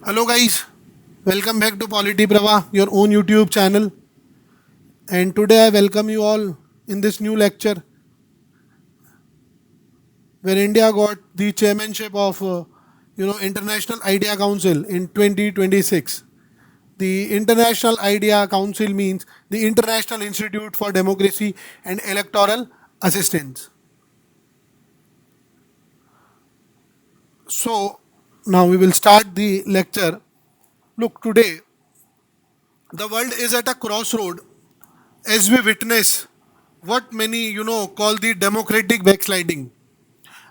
Hello guys, welcome back to Polity Prava, your own YouTube channel. And today I welcome you all in this new lecture where India got the chairmanship of International Idea Council in 2026. The International Idea Council means the International Institute for Democracy and Electoral Assistance. So now we will start the lecture. Look, today the world is at a crossroad as we witness what many call the democratic backsliding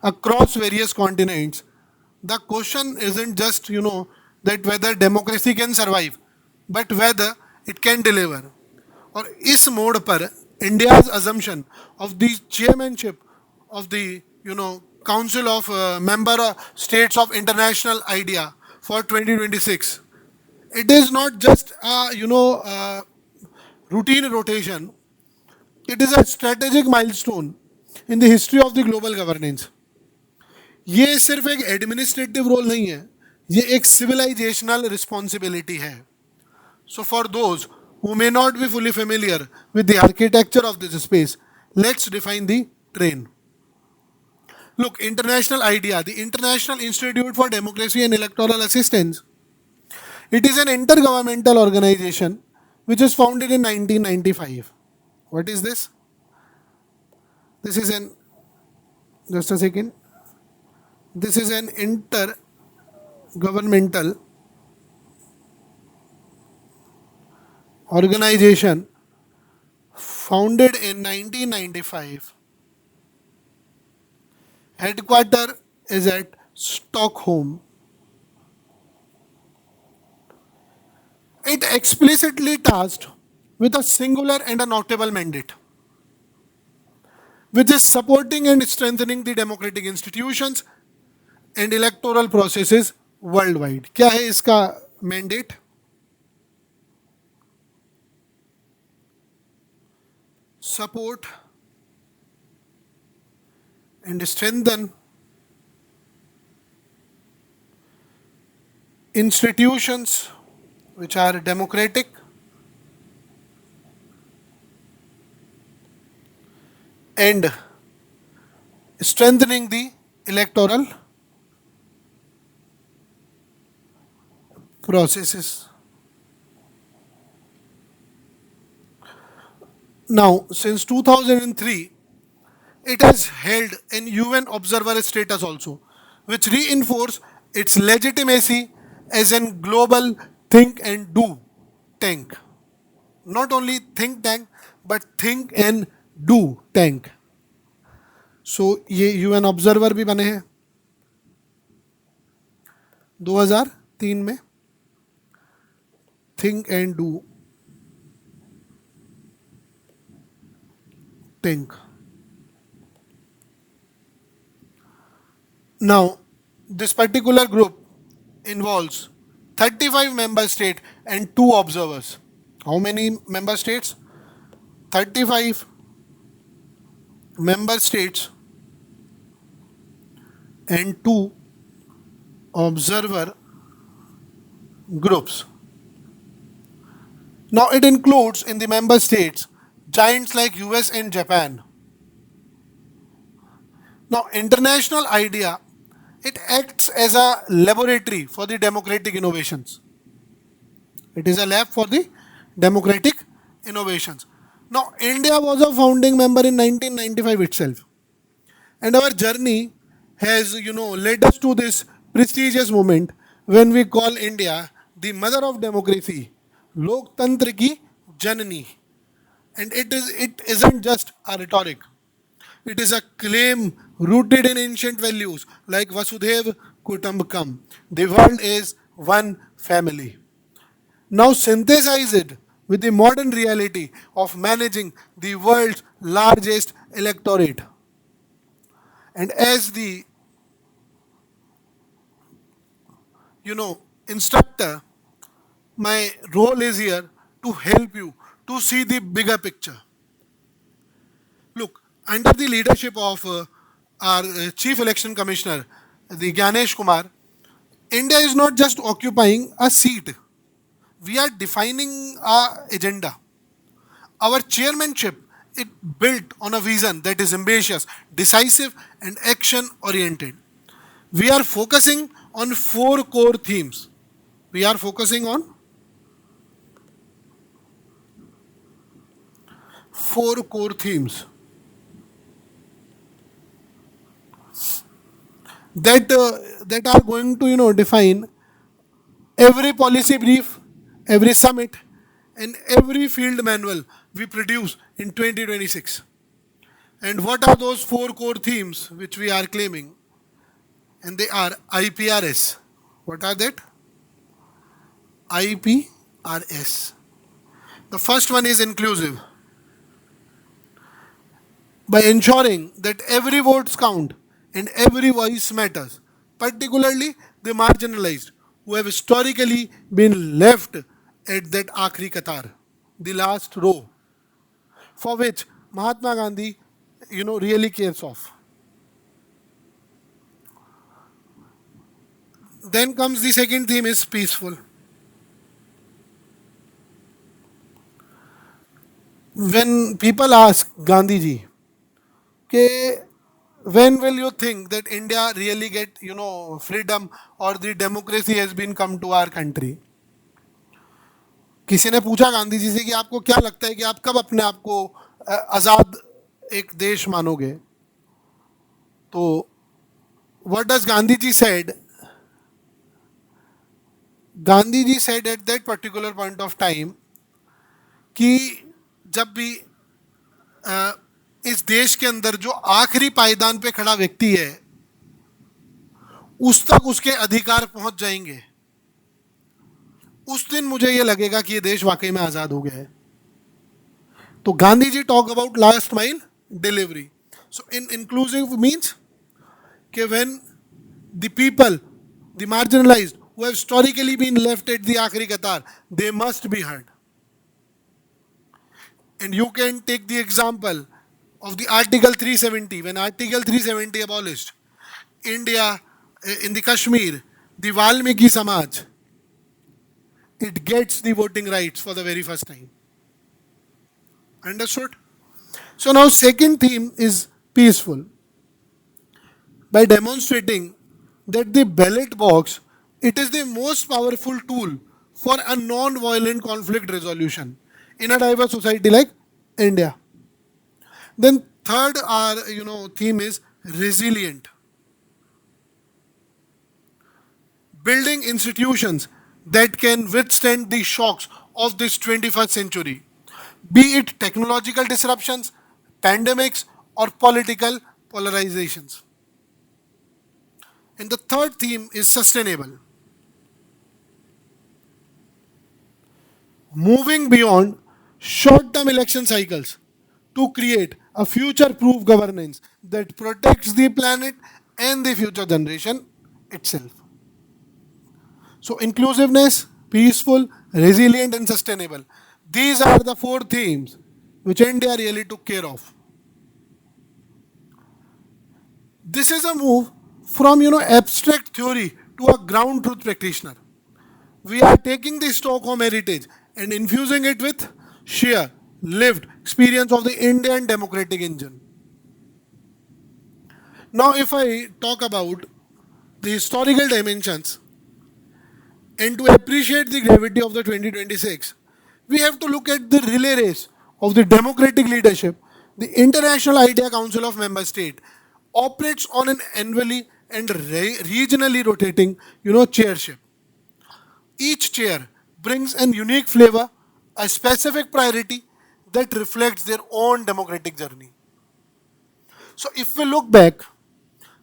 across various continents. The question isn't just that whether democracy can survive, but whether it can deliver. और इस मोड़ पर India's assumption of the chairmanship of the council of member states of international idea for 2026, it is not just a routine rotation. It is a strategic milestone in the history of the global governance. ये सिर्फ एक administrative role नहीं है, ये एक civilisational responsibility है. So for those who may not be fully familiar with the architecture of this space, let's define the train. Look, international idea, the International Institute for Democracy and Electoral Assistance, it is an intergovernmental organization which was founded in 1995. What is this? This is an, just a second. This is an intergovernmental organization founded in 1995. Headquarter is at Stockholm. It explicitly tasked with a singular and a notable mandate, which is supporting and strengthening the democratic institutions and electoral processes worldwide. क्या है इसका mandate? Support and strengthen institutions which are democratic and strengthening the electoral processes. Now, since 2003, it has held an UN observer status also, which reinforces its legitimacy as a global think and do tank. Not only think tank, but think and do tank. So ये UN observer भी बने हैं 2003 में. Think and do tank. Now, this particular group involves 35 member states and 2 observers. How many member states? 35 member states and 2 observer groups. Now, it includes in the member states giants like US and Japan. Now, international idea, it acts as a laboratory for the democratic innovations. It is a lab for the democratic innovations. Now, India was a founding member in 1995 itself. And our journey has, led us to this prestigious moment when we call India the mother of democracy, Loktantra ki Janani. And it isn't just a rhetoric. It is a claim rooted in ancient values like Vasudhaiva Kutumbakam. The world is one family. Now synthesize it with the modern reality of managing the world's largest electorate. And as the instructor, my role is here to help you to see the bigger picture. Look, under the leadership of our Chief Election Commissioner, the Gyanesh Kumar, India is not just occupying a seat, we are defining our agenda. Our chairmanship is built on a vision that is ambitious, decisive, and action oriented. We are focusing on four core themes. We are focusing on four core themes that are going to define every policy brief, every summit, and every field manual we produce in 2026. And what are those four core themes which we are claiming? And they are IPRS. What are that? IPRS. The first one is inclusive. By ensuring that every vote count and every voice matters, particularly the marginalized who have historically been left at that Akhri Qatar, the last row, for which Mahatma Gandhi, really cares of. Then comes the second theme is peaceful. When people ask Gandhi ji, okay, when will you think that India really get freedom or the democracy has been come to our country? किसी ने पूछा गांधी जी से कि आपको क्या लगता है कि आप कब अपने आप को आज़ाद एक देश मानोगे? तो what does Gandhi ji said? Gandhi ji said at that particular point of time कि जब भी अ, इस देश के अंदर जो आखिरी पायदान पे खड़ा व्यक्ति है उस तक उसके अधिकार पहुंच जाएंगे, उस दिन मुझे ये लगेगा कि ये देश वाकई में आज़ाद हो गया है. तो Gandhi ji talk about last mile delivery. So in inclusive means कि when the people, the marginalised who have historically been left at the Akhri Qatar, they must be heard. And you can take the example of the Article 370. When Article 370 abolished, India, in the Kashmir, the Valmiki Samaj, it gets the voting rights for the very first time. Understood? So now second theme is peaceful. By demonstrating that the ballot box, it is the most powerful tool for a non-violent conflict resolution in a diverse society like India. Then third our theme is resilient. Building institutions that can withstand the shocks of this 21st century, be it technological disruptions, pandemics, or political polarizations. And the third theme is sustainable. Moving beyond short term election cycles to create a future proof governance that protects the planet and the future generation itself. So, inclusiveness, peaceful, resilient, and sustainable. These are the four themes which India really took care of. This is a move from abstract theory to a ground truth practitioner. We are taking the Stockholm heritage and infusing it with sheer lived experience of the Indian democratic engine. Now, if I talk about the historical dimensions and to appreciate the gravity of the 2026, we have to look at the relay race of the democratic leadership. The International Idea Council of Member States operates on an annually and regionally rotating, chairship. Each chair brings an unique flavor, a specific priority that reflects their own democratic journey. So, if we look back,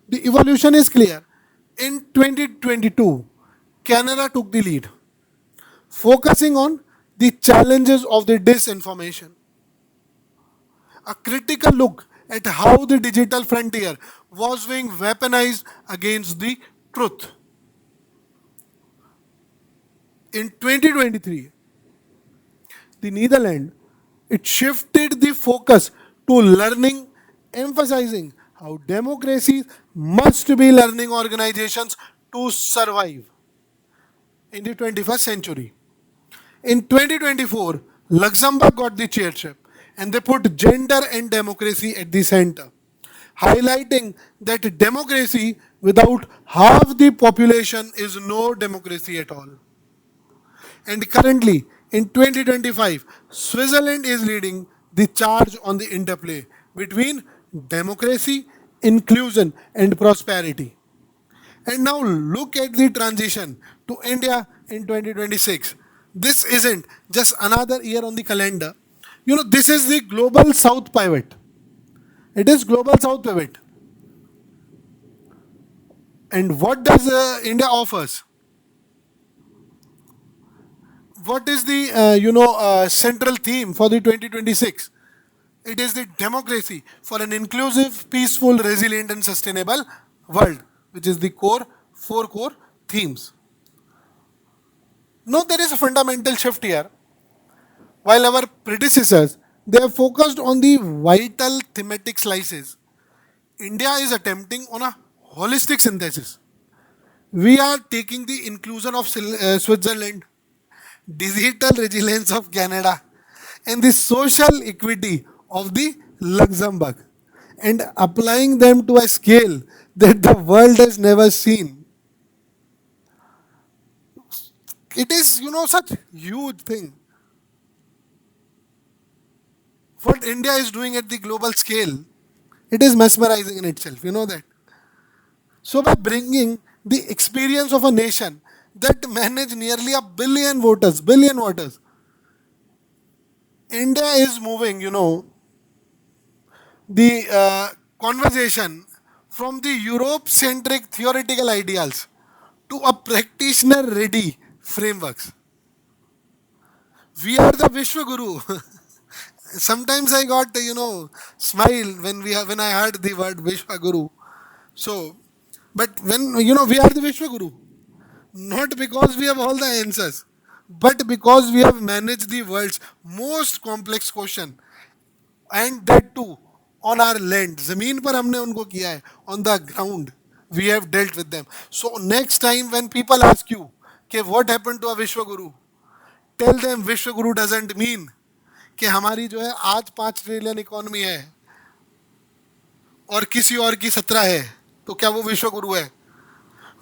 the evolution is clear. In 2022, Canada took the lead, focusing on the challenges of the disinformation. A critical look at how the digital frontier was being weaponized against the truth. In 2023, the Netherlands, it shifted the focus to learning, emphasizing how democracies must be learning organizations to survive. in the 21st century. In 2024, Luxembourg got the chairship and they put gender and democracy at the center, highlighting that democracy without half the population is no democracy at all. And currently, in 2025, Switzerland is leading the charge on the interplay between democracy, inclusion, and prosperity. And now look at the transition to India in 2026. This isn't just another year on the calendar. This is the global south pivot. It is global south pivot. And what does India offers? What is the central theme for the 2026? It is the democracy for an inclusive, peaceful, resilient, and sustainable world, which is the four core themes. Now there is a fundamental shift here. While our predecessors they have focused on the vital thematic slices, India is attempting on a holistic synthesis. We are taking the inclusion of Switzerland, digital resilience of Canada, and the social equity of the Luxembourg and applying them to a scale that the world has never seen. It is, such huge thing. What India is doing at the global scale, it is mesmerizing in itself. You know that. So by bringing the experience of a nation that manage nearly a billion voters, India is moving, the conversation from the Europe-centric theoretical ideals to a practitioner-ready frameworks. We are the Vishwa Guru. Sometimes I got smile when I heard the word Vishwa Guru. So, but when we are the Vishwa Guru, not because we have all the answers, but because we have managed the world's most complex question, and that too on our land. जमीन पर हमने उनको किया है. On the ground, we have dealt with them. So next time when people ask you, कि what happened to a Vishwa Guru, tell them Vishwa Guru doesn't mean कि हमारी जो है आज 5 ट्रिलियन इकोनॉमी है और किसी और की 17 है तो क्या वो विश्व गुरु है.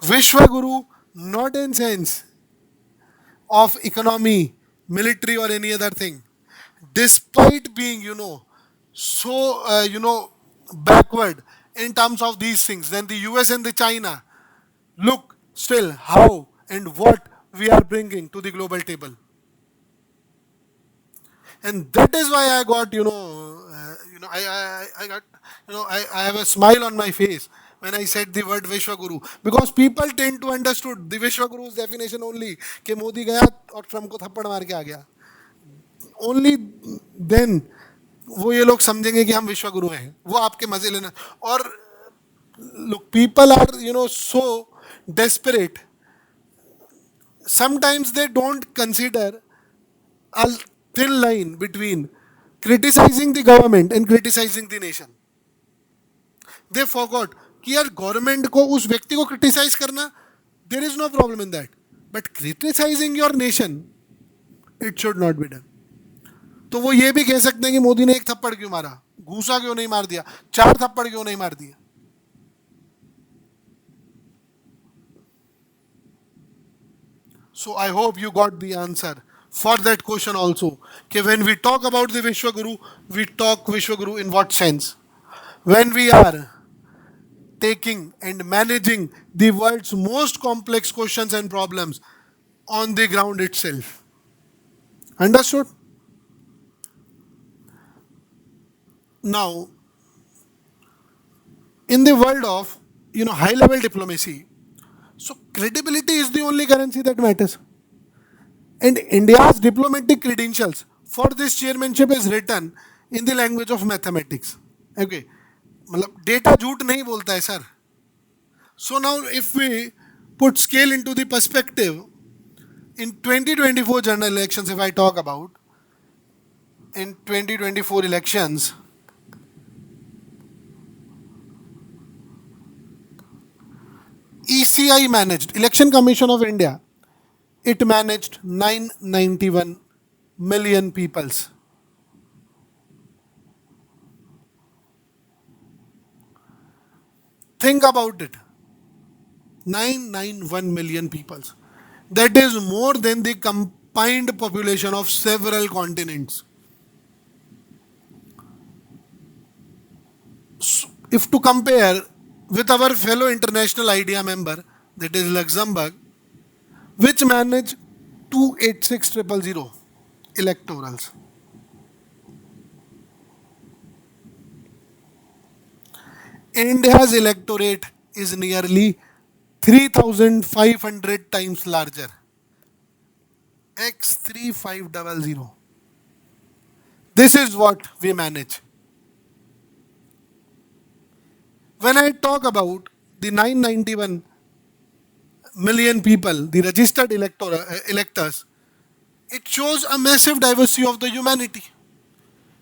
विश्व गुरु not in sense of economy, military or any other thing. Despite being, so, backward in terms of these things than the US and the China, look still how and what we are bringing to the global table. And that is why I got, I got, I have a smile on my face when I said the word Vishwa Guru, because people tend to understood the Vishwa Guru's definition only कि मोदी गया और Trump को थप्पड़ मार के आ गया. Only then वो ये लोग समझेंगे कि हम विश्व गुरु हैं. वो आपके मजे लेना. और look, people are so desperate. Sometimes they don't consider a thin line between criticizing the government and criticizing the nation. They forgot कि यार गवर्नमेंट को उस व्यक्ति को क्रिटिसाइज करना, there is no problem in that, but criticising your nation it should not be done. तो वो ये भी कह सकते हैं कि मोदी ने एक थप्पड़ क्यों मारा, घूसा क्यों नहीं मार दिया, 4 थप्पड़ क्यों नहीं मार दिया. So I hope you got the answer for that question also. Okay, when we talk about the Vishwa Guru, we talk Vishwa Guru in what sense? When we are taking and managing the world's most complex questions and problems on the ground itself. Understood? Now, in the world of high level diplomacy, so credibility is the only currency that matters. And India's diplomatic credentials for this chairmanship is written in the language of mathematics. Okay, मतलब data झूठ नहीं बोलता है sir. So now if we put scale into the perspective, in 2024 general elections, if I talk about, in 2024 elections, ECI managed, Election Commission of India It managed 991 million peoples. Think about it. 991 million peoples. That is more than the combined population of several continents. If to compare with our fellow international IDEA member, that is Luxembourg, which manage 286,000 electorals. India's electorate is nearly 3,500 times larger. X 3500. This is what we manage. When I talk about the 991 million people, the registered electors, it shows a massive diversity of the humanity.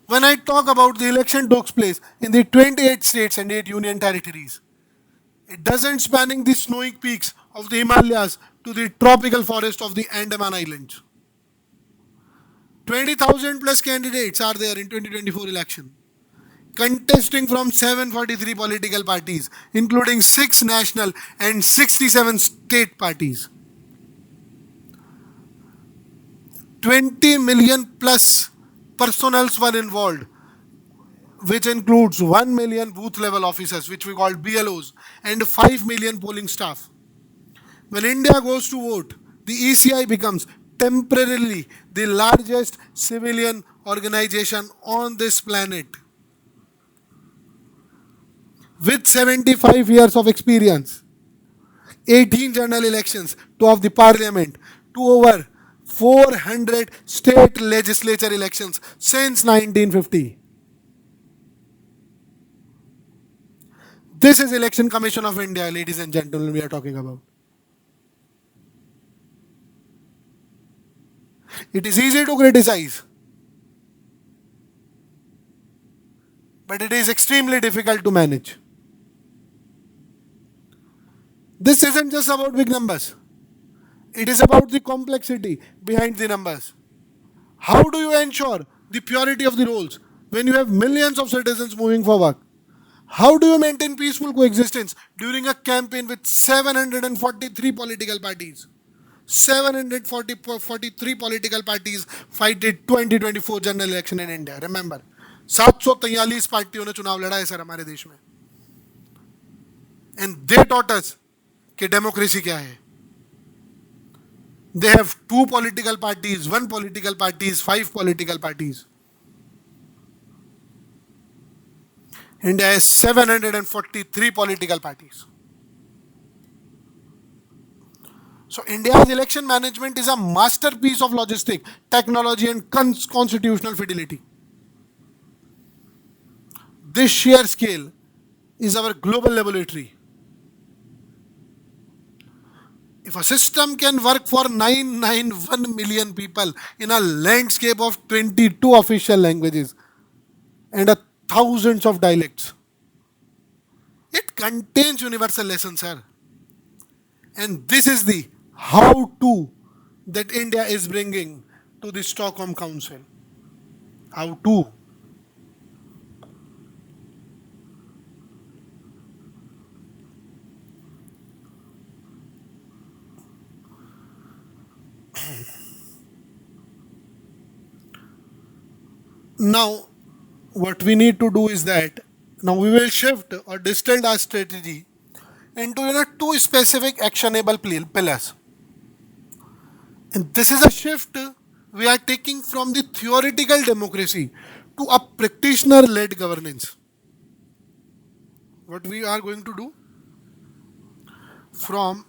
When I talk about the election took place in the 28 states and 8 union territories, it doesn't spanning the snowy peaks of the Himalayas to the tropical forest of the Andaman Islands. 20,000 plus candidates are there in 2024 election, contesting from 743 political parties, including 6 national and 67 state parties. 20 million plus personals were involved, which includes 1 million booth level officers, which we call BLOs, and 5 million polling staff. When India goes to vote, the ECI becomes temporarily the largest civilian organization on this planet. With 75 years of experience, 18 general elections, 2 of the parliament, to over 400 state legislature elections since 1950. This is Election Commission of India, ladies and gentlemen, we are talking about. It is easy to criticize, but it is extremely difficult to manage. This isn't just about big numbers. It is about the complexity behind the numbers. How do you ensure the purity of the rolls when you have millions of citizens moving for work? How do you maintain peaceful coexistence during a campaign with 743 political parties? 743 political parties fight the 2024 general election in India. Remember, 743 पार्टियों ने चुनाव लड़ा है sir हमारे देश में. And they taught us कि democracy क्या है. They have 2 political parties, 1 political parties, 5 political parties. India has 743 political parties. So India's election management is a masterpiece of logistic, technology and constitutional fidelity. This sheer scale is our global laboratory. If a system can work for 991 million people in a landscape of 22 official languages and thousands of dialects, it contains universal lessons, sir. And this is the how-to that India is bringing to the Stockholm Council. How-to. Now, what we need to do is that now we will shift or distill our strategy into 2 specific actionable pillars. And this is a shift we are taking from the theoretical democracy to a practitioner-led governance. What we are going to do? From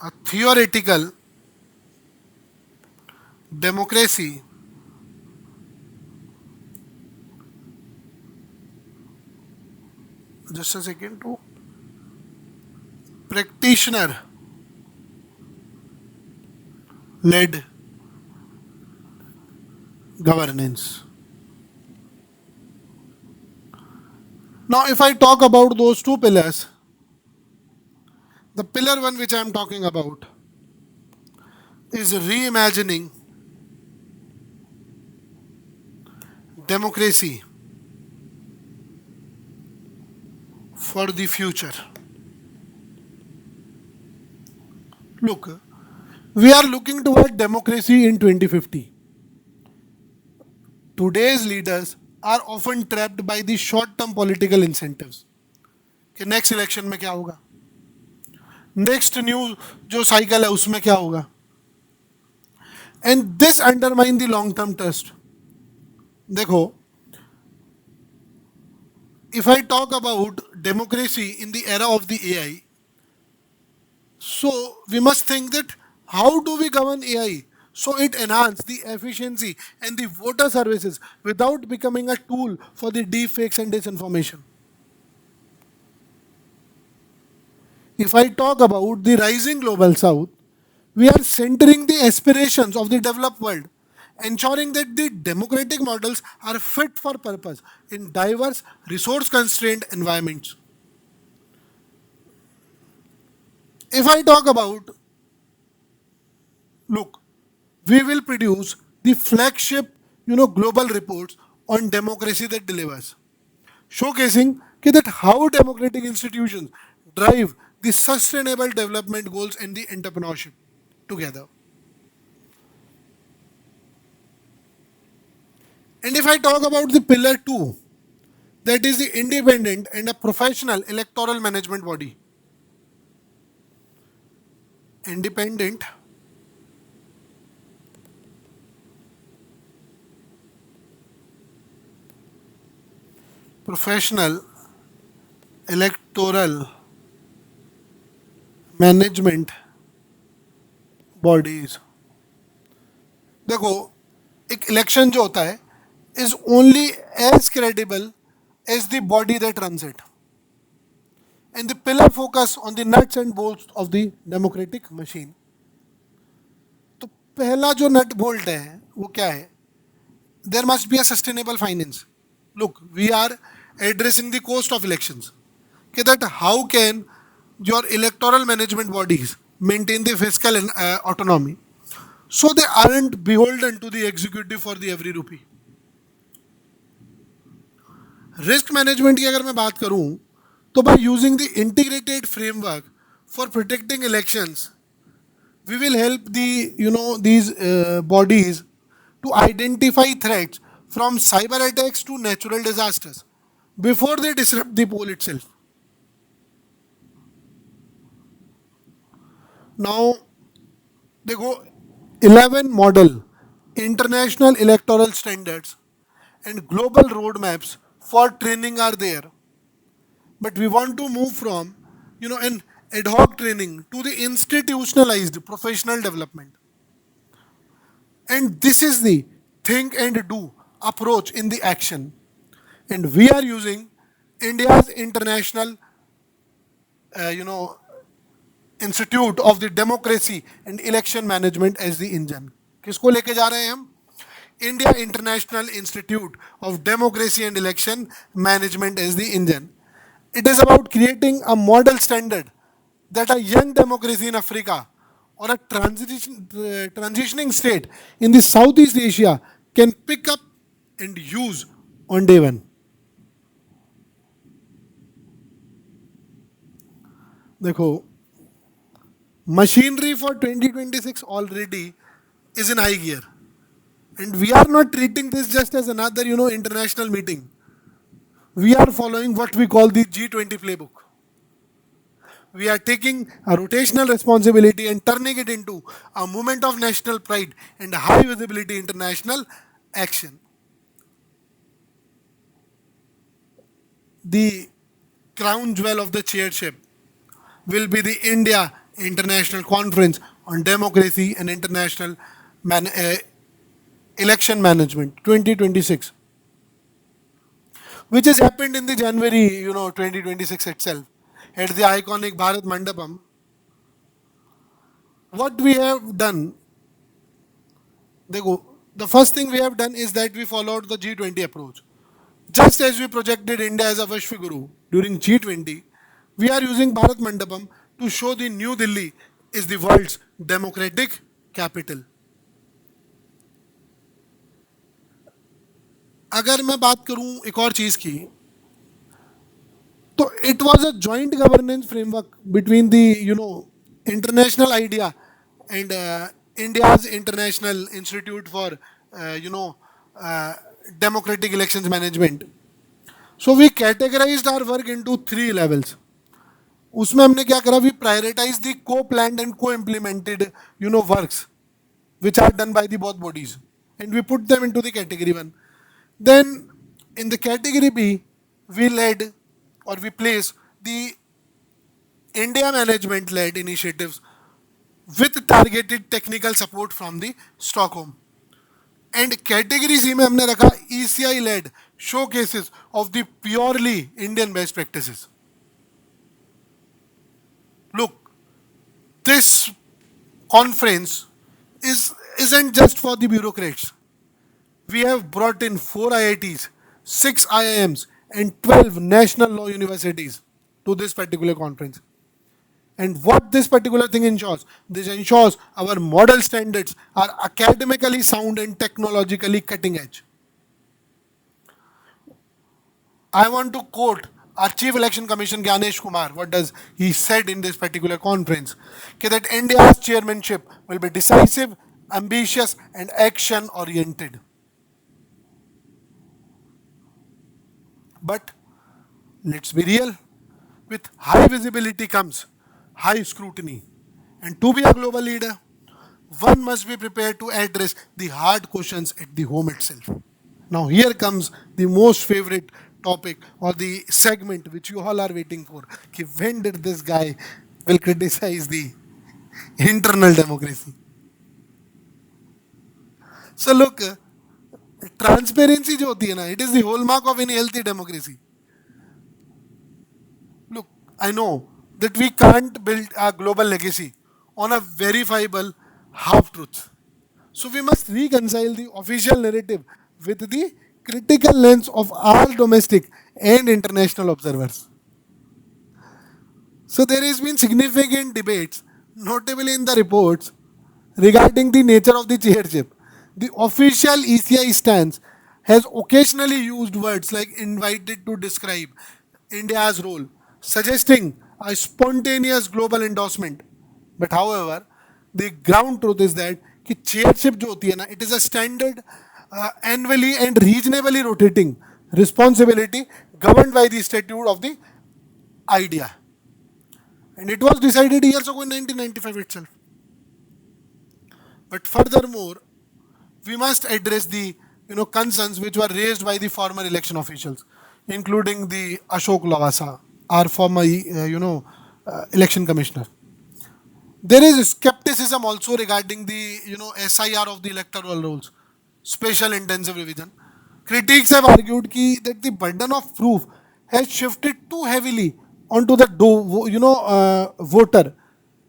a theoretical democracy just a second to practitioner led governance. Now, if I talk about those 2 pillars, the pillar 1 which I am talking about, is reimagining democracy for the future. Look, we are looking toward democracy in 2050. Today's leaders are often trapped by the short term political incentives कि next election में क्या होगा, next new जो cycle है उसमें क्या होगा, and this undermine the long term trust. देखो, if I talk about democracy in the era of the AI, so we must think that how do we govern AI so it enhance the efficiency and the voter services without becoming a tool for the deepfakes and disinformation. If I talk about the rising global south, we are centering the aspirations of the developed world, ensuring that the democratic models are fit for purpose in diverse, resource constrained environments. If I talk about, look, we will produce the flagship, global reports on democracy that delivers, showcasing that how democratic institutions drive the sustainable development goals and the entrepreneurship together. And if I talk about the pillar 2, that is the independent and a professional electoral management body. Independent, professional electoral management bodies. देखो, एक election जो होता है is only as credible as the body that runs it, and the pillar focus on the nuts and bolts of the democratic machine. तो पहला जो nut bolt है वो क्या है? There must be a sustainable finance. Look, we are addressing the cost of elections, कि that how can your electoral management bodies maintain the fiscal autonomy so they aren't beholden to the executive for the every rupee. Risk management की अगर मैं बात करूं तो by using the integrated framework for protecting elections we will help the these bodies to identify threats from cyber attacks to natural disasters before they disrupt the poll itself. Now, देखो, 11 model international electoral standards and global roadmaps for training are there, but we want to move from an ad hoc training to the institutionalized professional development, and this is the think and do approach in the action, and we are using India's international institute of the democracy and election management as the engine. किसको लेके जा रहे हैं हम? India international institute of democracy and election management as the engine. It is about creating a model standard that a young democracy in Africa और a transitioning state in the Southeast Asia can pick up and use on day one. देखो, machinery for 2026 already is in high gear, and we are not treating this just as another international meeting. We are following what we call the G20 playbook. We are taking a rotational responsibility and turning it into a moment of national pride and high visibility international action. The crown jewel of the chairship will be the India International Conference on Democracy and International Election Management 2026, which has happened in the January 2026 itself at the iconic Bharat Mandapam. What we have done, the first thing we have done is that we followed the G20 approach. Just as we projected India as a Vishwaguru during G20, we are using Bharat Mandapam to show the New Delhi is the world's democratic capital. अगर मैं बात करूं एक और चीज की, तो it was a joint governance framework between the international idea and India's International Institute for uh, you know uh, Democratic Elections Management. So we categorized our work into three levels. उसमें हमने क्या करा, वी प्रायोरिटाइज द को planned and को implemented works which are done by the both bodies, and we put them into the category 1. Then in the category B, we led or we place the India management led initiatives with targeted technical support from the Stockholm. And category C में हमने रखा ECI led showcases of the purely Indian best practices. Look, this conference isn't just for the bureaucrats. We have brought in 4 IITs, 6 IIMs, and 12 national law universities to this particular conference. And what this particular thing ensures? This ensures our model standards are academically sound and technologically cutting edge. I want to quote our Chief Election Commission Gyanesh Kumar. What does he said in this particular conference? That India's chairmanship will be decisive, ambitious, and action oriented. But let's be real, with high visibility comes high scrutiny. And to be a global leader, one must be prepared to address the hard questions at the home itself. Now, here comes the most favorite topic or the segment which you all are waiting for. Ki when did this guy will criticize the internal democracy? So look, transparency जो होती है ना, it is the hallmark of any healthy democracy. Look, I know that we can't build a global legacy on a verifiable half truth. So we must reconcile the official narrative with the critical lens of all domestic and international observers. So there has been significant debates, notably in the reports, regarding the nature of the chairship. The official ECI stance has occasionally used words like invited to describe India's role, suggesting a spontaneous global endorsement. But however, the ground truth is that कि chairship जो होती है ना, it is a standard annually and reasonably rotating responsibility governed by the statute of the idea. And it was decided years ago in 1995 itself. But furthermore, we must address the concerns which were raised by the former election officials, including the Ashok Lavasa, our former election commissioner. There is skepticism also regarding the SIR of the electoral rolls, special intensive revision. Critics have argued that the burden of proof has shifted too heavily onto the voter,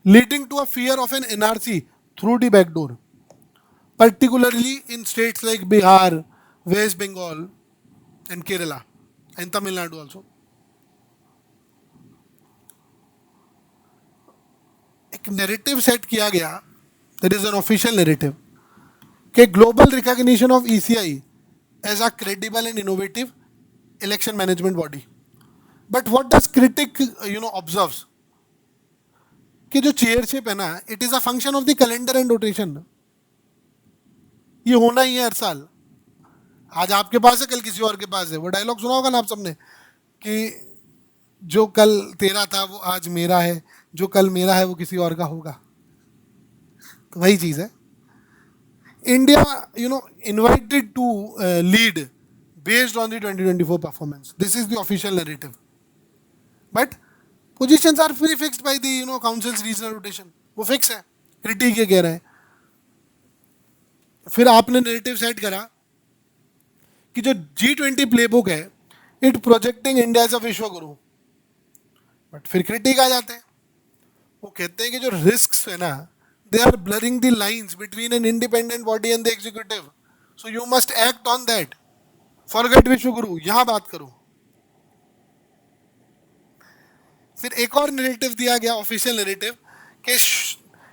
leading to a fear of an NRC through the back door, particularly in states like Bihar, West Bengal, and Kerala, and Tamil Nadu also. एक narrative set किया गया, that is an official narrative, कि global recognition of ECI as a credible and innovative election management body. But what does critic observes? कि जो chairship है ना, it is a function of the calendar and rotation. ये होना ही है हर साल. आज आपके पास है, कल किसी और के पास है. वो डायलॉग सुना होगा ना आप सबने कि जो कल तेरा था वो आज मेरा है, जो कल मेरा है वो किसी और का होगा. तो वही चीज है. India, invited to lead based on the 2024 performance. This is the official narrative. But positions are fully fixed by the council's regional rotation. वो फिक्स है. क्रिटिक ये कह रहे हैं. फिर आपने नैरेटिव सेट करा कि जो G20 प्लेबुक है, it projecting India as a vishwa guru. But फिर क्रिटिक आ जाते हैं. वो कहते हैं कि जो रिस्क है ना, they are blurring the lines between an independent body and the executive. So you must act on that. Forget विश्व गुरु, यहाँ बात करो. फिर एक और नैरेटिव दिया गया, ऑफिशियल नैरेटिव, कि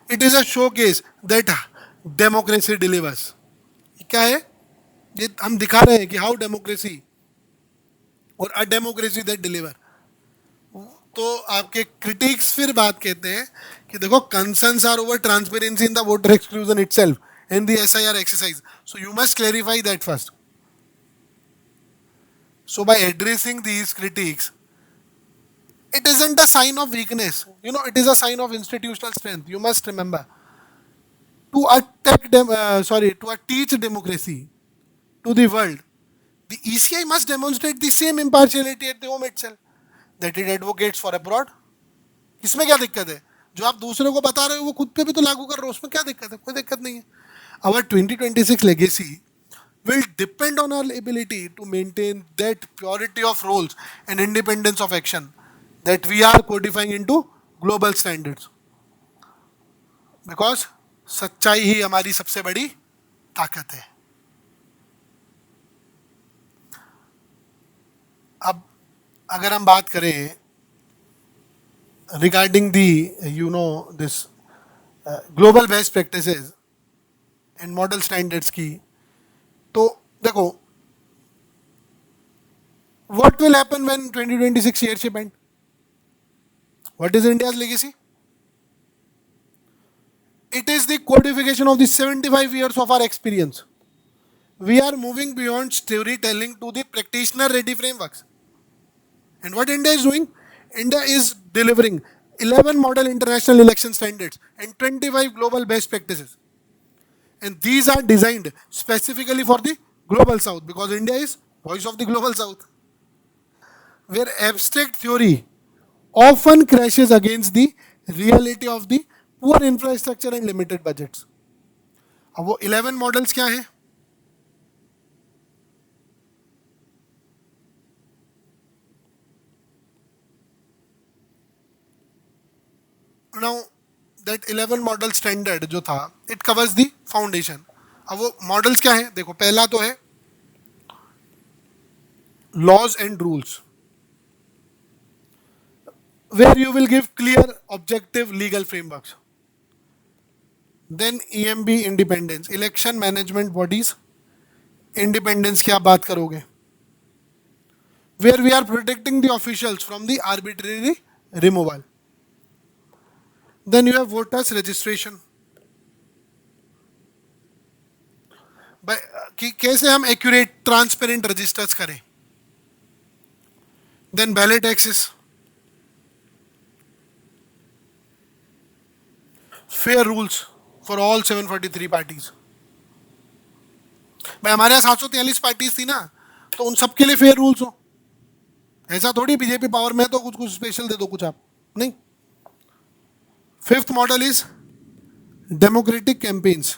it is a showcase that democracy delivers. क्या है ये? हम दिखा रहे हैं कि हाउ डेमोक्रेसी और अ डेमोक्रेसी दैट डिलीवर। तो आपके क्रिटिक्स फिर बात कहते हैं कि देखो, concerns are over transparency in the voter exclusion itself in the SIR exercise, so you must clarify that first. So by addressing these critiques, it isn't a sign of weakness. It is a sign of institutional strength. You must remember. To teach democracy to the world, the ECI must demonstrate the same impartiality at the home itself that it advocates for abroad. इसमें क्या दिक्कत है? जो आप दूसरे को बता रहे हो वो खुद पे भी तो लागू कर रहे हो, उसमें क्या दिक्कत है? कोई दिक्कत नहीं है. Our 2026 legacy will depend on our ability to maintain that purity of roles and independence of action that we are codifying into global standards. Because सच्चाई ही हमारी सबसे बड़ी ताकत है. अब अगर हम बात करें regarding the this global best practices and model standards की, तो देखो, what will happen when 2026 Chairship end? What is India's legacy? It is the codification of the 75 years of our experience. We are moving beyond storytelling to the practitioner-ready frameworks. And what India is doing? India is delivering 11 model international election standards and 25 global best practices. And these are designed specifically for the global south, because India is voice of the global south, where abstract theory often crashes against the reality of the poor infrastructure and limited budgets. अब वो 11 models क्या हैं? Now that 11 model standard जो था, it covers the foundation. अब वो models क्या हैं? देखो, पहला तो है laws and rules, where you will give clear, objective legal frameworks. Then EMB independence, election management bodies independence की आप बात करोगे, where we are protecting the officials from the arbitrary removal. Then you have voters registration, कि कैसे हम accurate transparent registers करें. Then ballot access, fair rules for all 743 parties. भाई हमारे यहाँ 743 पार्टीज थी ना, तो उन सबके लिए फेयर रूल्स हो. ऐसा थोड़ी बीजेपी पावर में है तो कुछ कुछ स्पेशल दे दो कुछ आप, नहीं. Fifth model is democratic campaigns.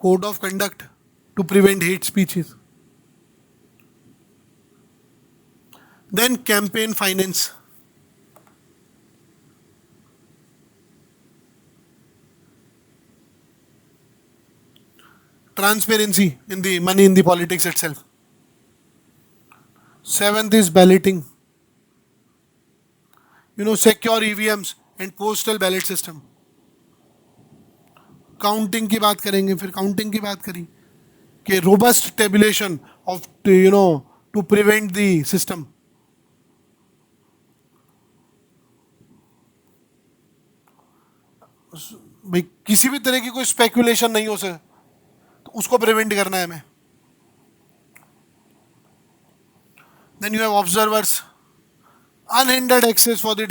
Code of conduct to prevent hate speeches. Then campaign finance, transparency in the money in the politics itself. Seventh is balloting, secure EVMs and postal ballot system. Counting की बात करेंगे, फिर counting की बात करी कि robust tabulation of to prevent the system. भाई किसी भी तरह की कोई स्पेकुलेशन नहीं हो सके, तो उसको प्रिवेंट करना है हमें. Then you have observers, unhindered access for the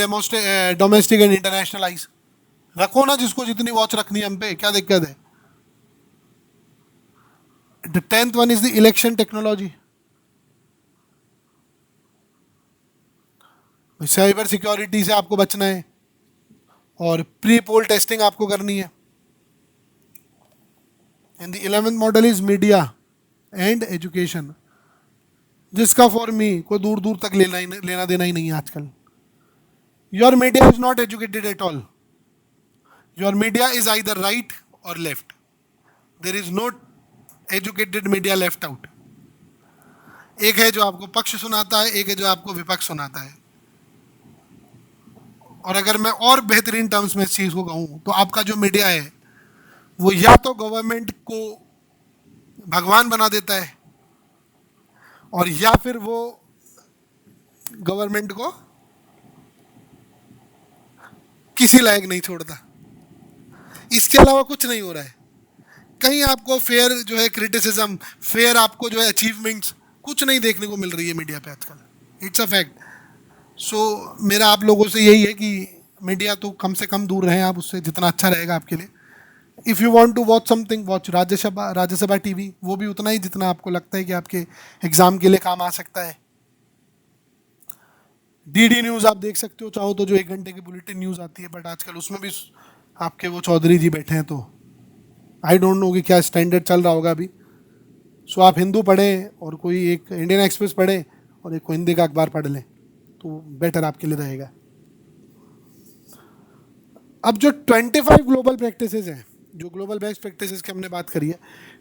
domestic and international eyes. रखो ना जिसको जितनी वॉच रखनी है हम पे, क्या दिक्कत है. The 10th one is the election technology. Cyber security से आपको बचना है और प्री पोल टेस्टिंग आपको करनी है. And the 11th model is media and education, जिसका फॉर मी कोई दूर दूर तक लेना देना ही नहीं है आजकल. Your media is not educated at all. Your media is either right or left. There is no educated media left out. एक है जो आपको पक्ष सुनाता है, एक है जो आपको विपक्ष सुनाता है. और अगर मैं और बेहतरीन टर्म्स में इस चीज़ को कहूँ तो आपका जो मीडिया है वो या तो गवर्नमेंट को भगवान बना देता है और या फिर वो गवर्नमेंट को किसी लायक नहीं छोड़ता। इसके अलावा कुछ नहीं हो रहा है। कहीं आपको फेयर जो है क्रिटिसिज्म, फेयर आपको जो है अचीवमेंट्स कुछ नहीं देखने को मिल रही है मीडिया पे आजकल। It's a fact. सो मेरा आप लोगों से यही है कि मीडिया तो कम से कम दूर रहें आप उससे, जितना अच्छा रहेगा आपके लिए। If you want to watch something, watch Rajya Sabha TV, वो भी उतना ही जितना आपको लगता है कि आपके एग्ज़ाम के लिए काम आ सकता है। डीडी न्यूज़ आप देख सकते हो चाहो तो, जो 1 घंटे की बुलेटिन न्यूज़ आती है, बट आजकल उसमें भी आपके वो चौधरी जी बैठे हैं, तो आई डोंट नो कि क्या स्टैंडर्ड चल रहा होगा अभी। सो आप हिंदू पढ़ें और कोई एक इंडियन एक्सप्रेस पढ़ें और एक को हिंदी का अखबार पढ़ लें तो बेटर आपके लिए रहेगा। अब जो 25 ग्लोबल प्रैक्टिसेस हैं, जो ग्लोबल बेस्ट प्रैक्टिसेस की हमने बात करी है,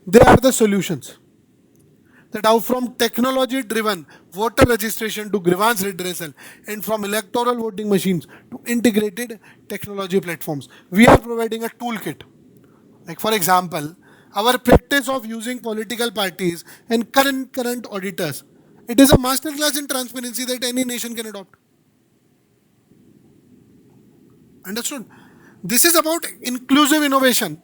they are the solutions that how from technology driven voter registration to grievance redressal and from electoral voting machines to integrated technology platforms, we are providing a toolkit. Like for example, our practice of using political parties and current auditors, it is a masterclass in transparency that any nation can adopt. Understood? This is about inclusive innovation.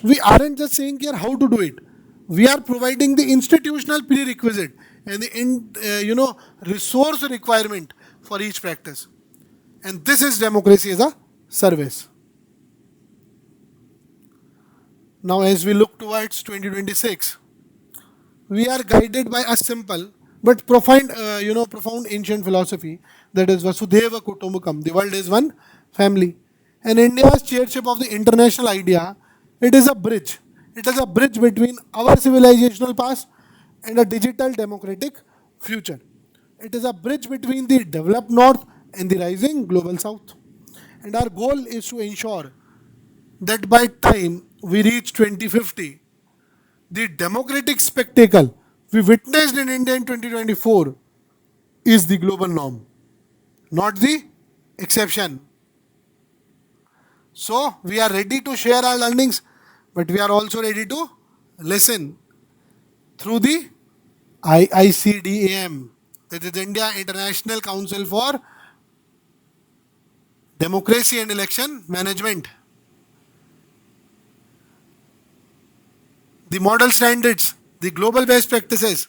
We aren't just saying here how to do it. We are providing the institutional prerequisite and the resource requirement for each practice. And this is democracy as a service. Now, as we look towards 2026, we are guided by a simple but profound ancient philosophy, that is Vasudhaiva Kutumbakam. The world is one family, and India's chairship of the international idea. It is a bridge. It is a bridge between our civilizational past and a digital democratic future. It is a bridge between the developed north and the rising global south. And our goal is to ensure that by time we reach 2050, the democratic spectacle we witnessed in India in 2024 is the global norm, not the exception. So, we are ready to share our learnings, but we are also ready to listen through the IICDAM, that is India International Council for Democracy and Election Management. The model standards, the global best practices,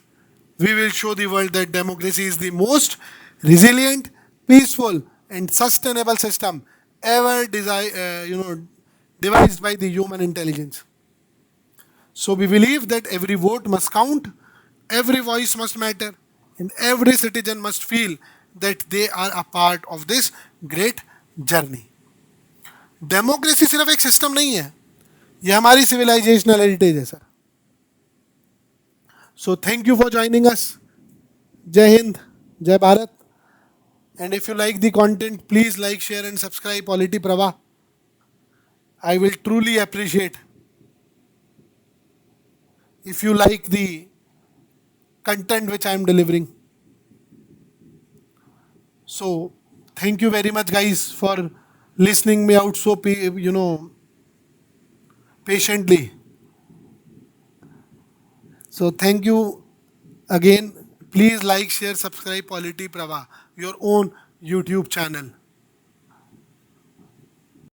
we will show the world that democracy is the most resilient, peaceful, and sustainable system ever devised by the human intelligence. So we believe that every vote must count, every voice must matter, and every citizen must feel that they are a part of this great journey. Democracy सिर्फ एक system नहीं है, ये हमारी civilisational heritage है sir. So thank you for joining us. Jai Hind, Jai Bharat. And if you like the content, please like, share and subscribe Polity Prava. I will truly appreciate if you like the content which I am delivering. So thank you very much guys for listening me out so patiently. So thank you again. Please like, share, subscribe Polity Prava, your own YouTube channel.